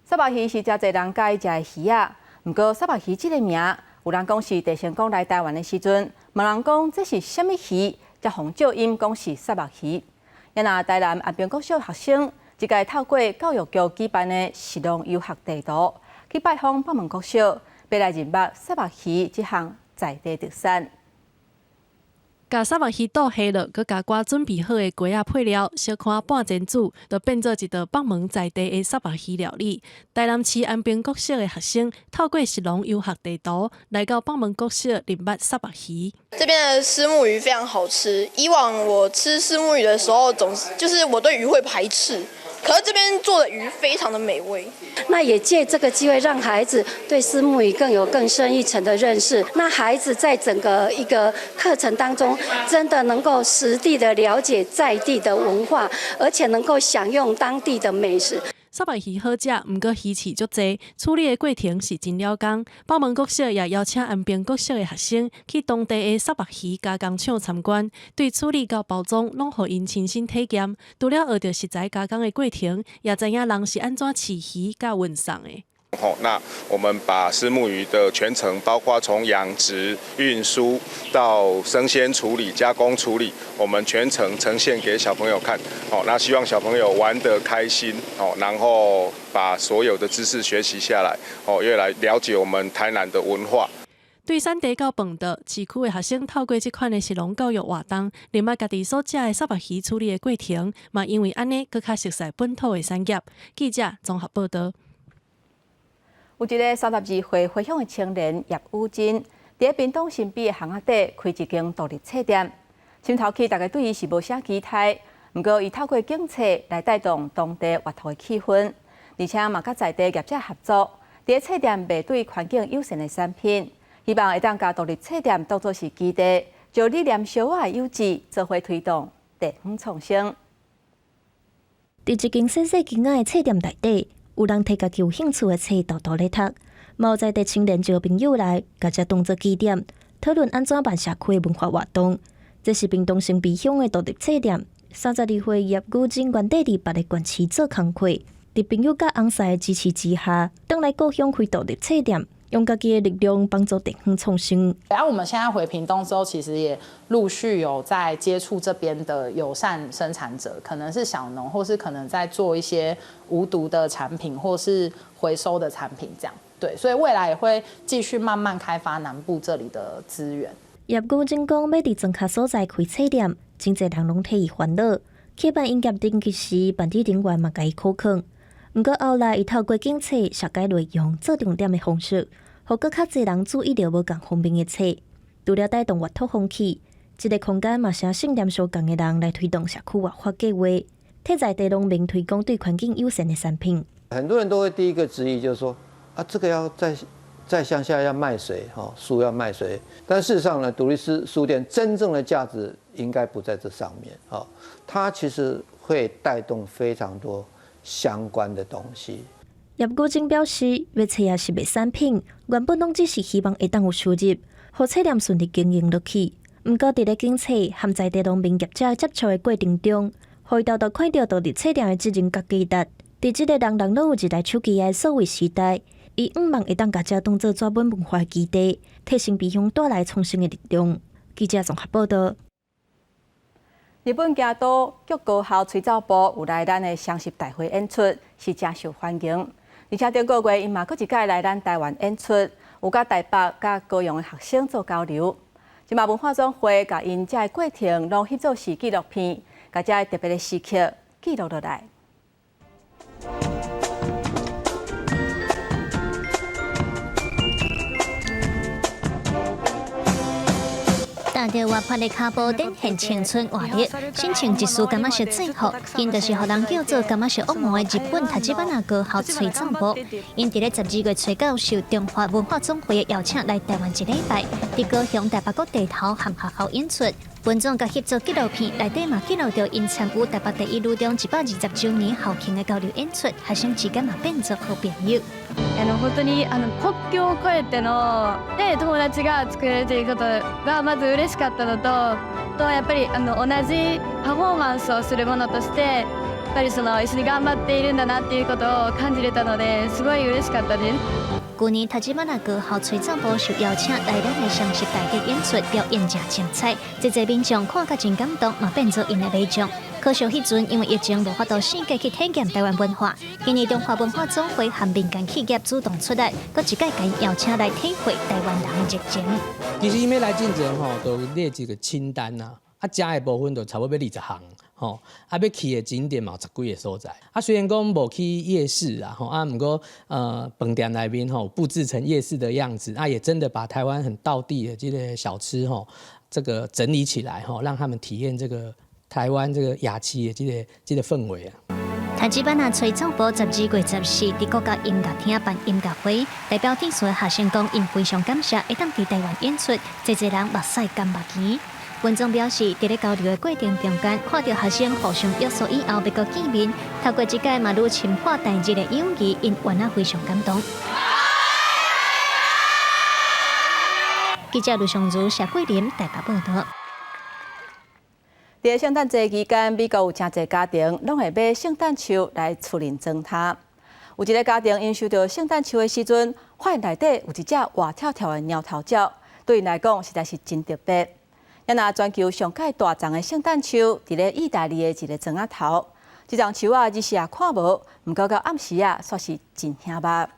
沙巴鱼是真侪人介意食的鱼啊，不过沙巴鱼这个名，有人讲是地成功来台湾的时阵，问人讲这是什么鱼，才互照音讲是沙巴鱼。也那台南安平国小学生一届透过教育局举办的实农游学地图，去拜访北门国小，要来认识沙巴鱼这项在地特产。甲沙巴鱼倒下了，佮甲我准备好的鸡仔配料，小看半煎煮，就变做一道北门在地的沙巴鱼料理。台南市安平国小的学生透过实农游学地图，来到北门国小认识沙巴鱼。这边的虱目鱼非常好吃。以往我吃虱目鱼的时候，总是就是我对鱼会排斥。可是这边做的鱼非常的美味，那也借这个机会让孩子对虱目鱼更深一层的认识。那孩子在整个一个课程当中，真的能够实地的了解在地的文化，而且能够享用当地的美食。沙巴鱼好食，毋过鱼刺足济，处理的过程是真了工。北门国小也邀请安平国小的学生去当地的沙巴鱼加工厂参观，对处理到包装，拢互因亲身体验。除了学到实在加工的过程，也知影人是安怎饲鱼甲运送的。那我们把虱目鱼的全程，包括从养殖、运输到生鲜处理、加工处理，我们全程呈现给小朋友看。那希望小朋友玩得开心，然后把所有的知识学习下来，越来了解我们台南的文化。对产地到本地市区的学生，透过这款的实农教育活动，认识家己所食的沙巴鱼处理的过程，嘛因为安尼，更较熟悉本土的产业。记者综合报道。有一个32岁回乡的青年叶武真，伫屏东新北的巷仔底开一间独立册店。先头起大家对伊是无啥期待，不过伊透过竞册来带动当地活动的气氛，而且嘛甲在地业者合作，伫册店卖对环境友善的产品，希望会当甲独立册店当作是基地，就理念相合的优质，做伙推动地方创新。伫一间细细间仔的册店内底。有人摕家己有兴趣的册偷偷咧读，某在地青年招朋友来，甲这当作起点，讨论安怎办社区文化活动。这是屏东新北乡的独立册店，32岁叶武真原底伫别个县市做工课，伫朋友甲翁婿的支持之下，转来故乡开独立册店。用家己的力量帮助地方创新。然后我们现在回屏东之后，其实也陆续有在接触这边的友善生产者，可能是小农，或是可能在做一些无毒的产品，或是回收的产品这样。对，所以未来也会继续慢慢开发南部这里的资源。叶武真讲，要伫庄脚所在开册店，真侪人拢替伊烦恼。举办营业登记时，办理人员嘛甲伊考考。不过后来，伊透过竞册修改内容，做重点的方式，互更较侪人注意到无共方面的册。除了带动活动风气，这个空间嘛是信念相同的人来推动社区活化计划，替在地农民推广对环境友善的产品。很多人都会第一个质疑就是说，啊，这个要在乡下要卖谁？书要卖谁？但事实上呢，独立书店真正的价值应该不在这上面它其实会带动非常多相关的东西。叶武真表示，要册也是卖产品，原本拢只是希望会当有收入，互册店顺利经营落去。毋过伫咧竞册和在地农民业者接触的过程中，互伊豆豆看到独立册店的责任甲价值。伫即个人人拢有一台手机的数位时代，伊毋望会当甲这当作专门文化基地，提升鼻乡带来创新的力量。记者综合报道。日本京都剧高校吹奏部有来咱的双十大会演出，是真受欢迎。而且顶个月，因嘛搁一届来咱台湾演出，有甲台北、甲高雄的学生做交流。即嘛文化总会甲因遮的过程，拢翕做是纪录片，甲遮特别的时刻记录落来。大踏着活泼的脚步，展现青春活力，心情一丝感觉是最好。因就是互人叫做感觉是恶魔的日本塔吉班纳高校吹奏部，因伫咧12月初9受中华文化总会邀请来台湾一礼拜，伫高雄、台北各地头和学校演出。文总甲合作纪录片内底嘛记录着因参与台北第一女中120周年校庆的交流演出，学生之間嘛變做好朋友。本当に国境を越えての友達が作れるということがまず嬉しかったのと、やっぱり同じパフォーマンスをするものとして、やっぱり一緒に頑張っているんだなっていうことを感じれたので、すごい嬉しかったです。去年塔吉班纳高校吹奏部受邀請來咱的雙十大嘅演出，表演真精彩，真濟民眾看甲真感動，嘛變做因的迷眾。可惜迄陣因為疫情無法度世界去體驗台灣文化，今年中華文化總會和民間企業主動出來，佫一屆間邀請來體會台灣人的熱情。其實因為來進前都列一個清單啊，食的部分就差不多要20項。要去的景點嘛有10幾個所在。雖然講無去夜市啊，不過飯店內面佈置成夜市的樣子，也真的把台灣很道地的這個小吃這個整理起來，讓他們體驗這個台灣這個雅氣的這個氛圍啊。塔吉班納吹奏部12月14日，國家音樂廳辦音樂會，代表電視學生講，因非常感謝會當佇台灣演出，濟人目屎甘目甜。文總表示，在咧交流的過程中間，看到學生互相約束以後，要個見面，透過這屆嘛愈深化台日的友誼，因原來非常感動。記者盧尚如、謝桂林台北報道。在聖誕節期間，美國有真濟家庭攏會買聖誕樹來厝裡裝它。有一個家庭因收到聖誕樹的時陣，發現內底有一隻活跳跳的鳥頭鳥，對因來講實在是真特別。也拿全球上界大丛的聖誕樹，伫咧意大利的一個莊仔頭。這種樹啊，日時也看無，毋過到暗時啊，煞是真顯目。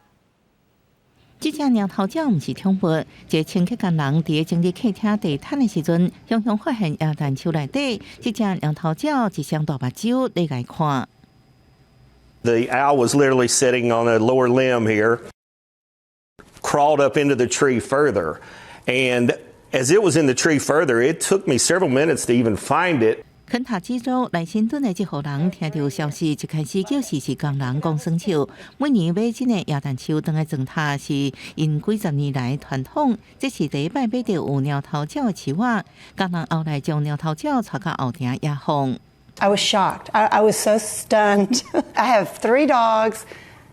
這隻鳥頭鳥毋是寵物，一清潔工人伫整理客廳地毯的時陣，常常發現椰蛋樹內底，這隻鳥頭鳥一雙大目睭咧來看。The owl was literally sitting on a lower limb here, crawled up into the tree further, and as it was in the tree further, it took me several minutes to even find it. 肯塔基州来新顿的一户人听到消息，就開始叫時工人講生樹。每年買這個椰蛋樹當來裝塔是因幾十年來傳統，這是第一擺買到有鳥頭鳥的樹啊。工人後來將鳥頭鳥帶到後頂野放。I was shocked. I was so stunned. I have 3 dogs.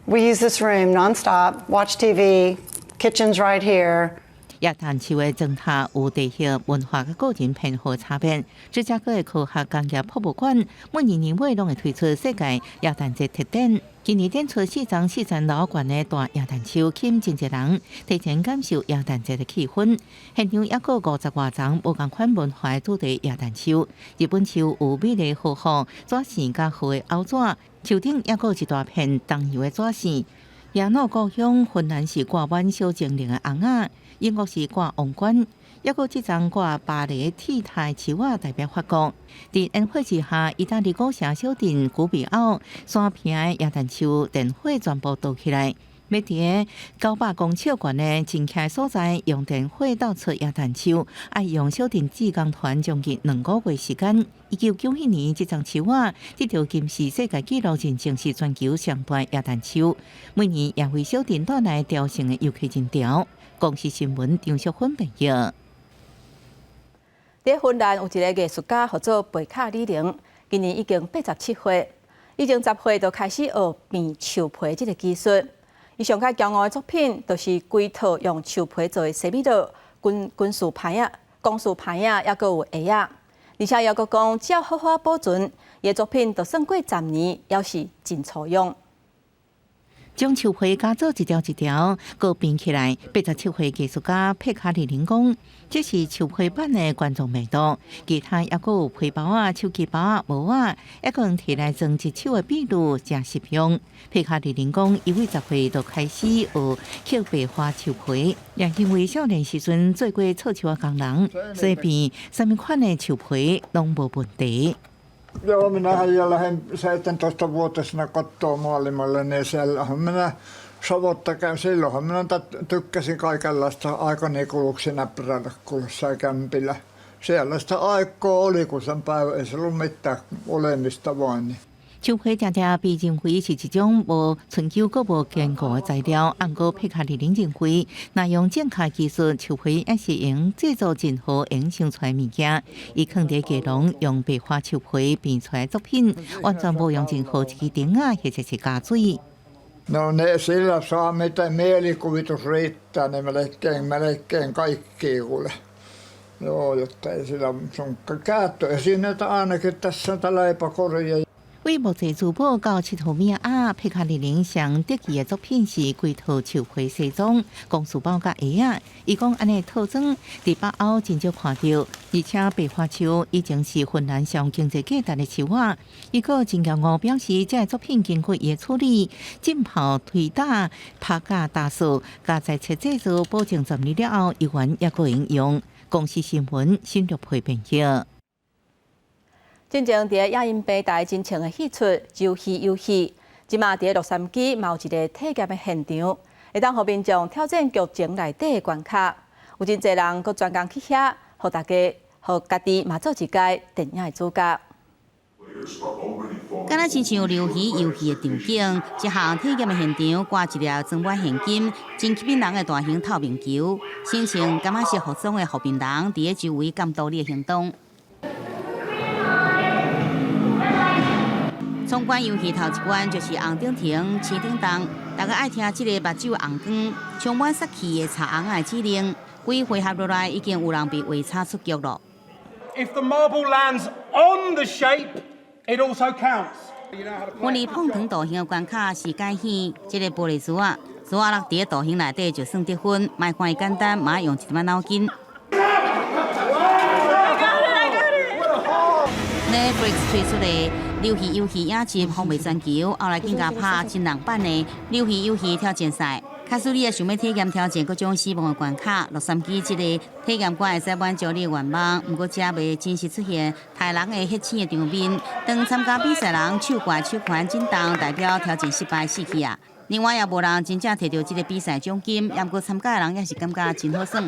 We use this room nonstop. Watch TV. Kitchen's right here. 椰蛋樹的裝塔有地域文化嘅個人偏好差別。芝加哥嘅科學工業博物館每年尾攏會推出世界椰蛋節特展。今年展出4張46罐嘅大椰蛋樹，吸引真濟人提前感受椰蛋節嘅氣氛。現場也有50多張無共款文化主題椰蛋樹。日本樹有美麗荷葉、紙線加厚嘅凹紙，樹頂也有一大片東油嘅紙線。椰腦故鄉芬蘭是掛滿小精靈嘅紅仔。英國是掛王冠，一個這張掛巴黎鐵台樹啊代表法國。在煙火之下，意大利古城小鎮古比奧山片的椰蛋樹電火全部倒起來。要在900公尺高的真開所在用電火導出椰蛋樹，愛用小鎮志工團將近2個月時間。1997年，這張樹啊得到金氏世界紀錄認證是全球上大椰蛋樹。每年也為小鎮帶來雕成的遊客人潮。公視新聞張淑芬報道。在芬蘭有一個藝術家叫做貝卡里寧，今年已經87歲，已經10歲就開始學變樹皮這個技術。伊上較驕傲的作品，就是規套用樹皮做的西米露、滾樹牌啊、鋼樹牌啊，也個有鞋啊。而且也個講，只要好好保存，伊作品就算過10年，也是真粗用。將樹皮加做一條一條，佮編起來。87歲藝術家佩卡里寧講，這是樹皮版的觀眾味道。其他也個有皮包啊、手機包啊、帽啊，一個人提來裝一手的秘魯真實用。佩卡里寧講，伊為10歲就開始學刻白花樹皮，也因為少年時陣做過臭樹的工人，所以變什麼款的樹皮攏無問題。Joo, minähän jo lähdin 17-vuotiaana kotoa maailmalle, niin siellähän minä savotta käyn. Silloinhan minä tykkäsin kaikenlaista aikani kuluksi näppärällä kulussa kämpillä. sellaista aikaa oli, kun sen päivä ei se ollut mitään olemista vain. Niin. 树皮常常被认为是一种无纯久阁无坚固的材料，按过皮卡里零认为，那用正确技术，树皮也是用制作任何用想出来物件。伊放伫架笼，用白花树皮变出来作品，完全无用任何一支钉啊，或者是加水。No ne sillä saa mitä mielikuvitus riittää, niin melkein kaikki kuule. Joo, jotta ei sillä sun käyttöesineitä ainakin tässä leipäkoria. 为木质珠宝到7号名啊，皮卡里零上得意的作品是几套树皮西装、公事包甲鞋啊。伊讲安尼套装伫北欧真少看到，而且白花树已经是芬兰上经济价值的树啊。伊个真骄傲表示，这个作品经过伊的处理、浸泡、推打、拍架打扫，加在切制作，保证10年了后依然也可用用。公司新闻深入配编辑。进前伫亚音平台真情的戏出有戏有戏，即马伫洛杉矶嘛有一个体验的现场，会当互民众挑战剧情内底的关卡。有真侪人佮专工去遐，互大家、互家己嘛做一届电影的主角。敢若亲像流戏游戏的场景，一项体验的现场挂一粒装满现金、真吸引人的大型透明球，心情感觉是服装的服兵人伫咧周围监督你的行动。参观游戏头一关就是红顶亭、青顶洞，大家爱听这个目睭红光、充满杀气的茶红的指令。几回合落来，已经有人被画叉出局了。If the marble lands on the shape, it also counts. 婚礼碰糖大型的关卡是解戏，这个玻璃珠啊，珠啊落伫个大型内底就算得分，卖看伊简单，嘛用一点脑筋。Netflix 推出的流戏游戏影集风靡全球，后来更加拍真人版的流戏游戏挑战赛。假使你也想要体验挑战各种死亡的关卡，洛杉矶这个体验馆会使满足你的愿望。不过，这未真实出现害人的血腥的场面。当参加比赛人手怪手环震动，代表挑战失败死去啊。另外也无人真正摕到这个比赛奖金，也不过参加的人也是感觉真好耍。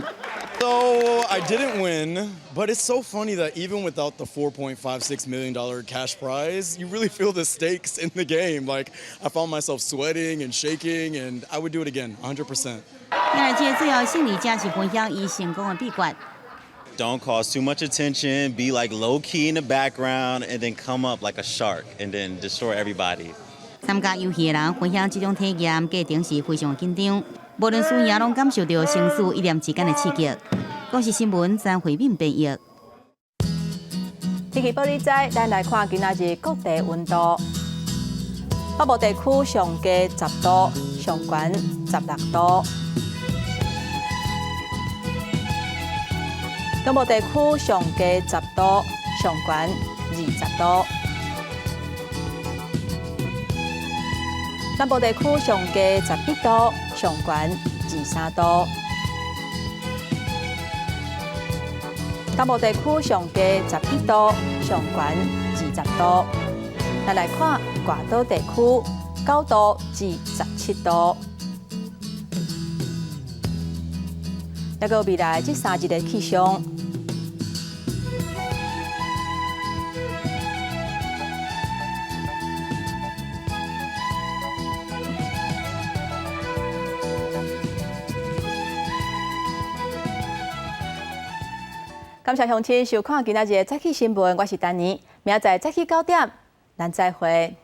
So I didn't win, but it's so funny that even without the $4.56 million cash prize, you really feel the stakes in the game. Like I found myself sweating and shaking, and I would do it again, 100%. 原来这最后胜利者是分享伊成功的秘诀。 Don't cause too much attention. Be like low key in the background, and then come up like a shark, and then destroy everybody. 参加游戏的人分享这种体验，过程是非常紧张。 无论输赢，拢感受到生死一念之间的刺激。国视新闻张惠敏编译。天气报你知，咱来看今仔日各地温度。北部地区上低10度，上悬16度；中部地区上低10度，上悬20度；南部地区上低11度。 上悬23度，东部地区上低11度，上悬20度。咱来看外岛地区9度至17度。那个未来这3日的气象。 感谢乡亲收看今仔日的早起新闻，我是丹妮。明仔载早起9点，咱再会。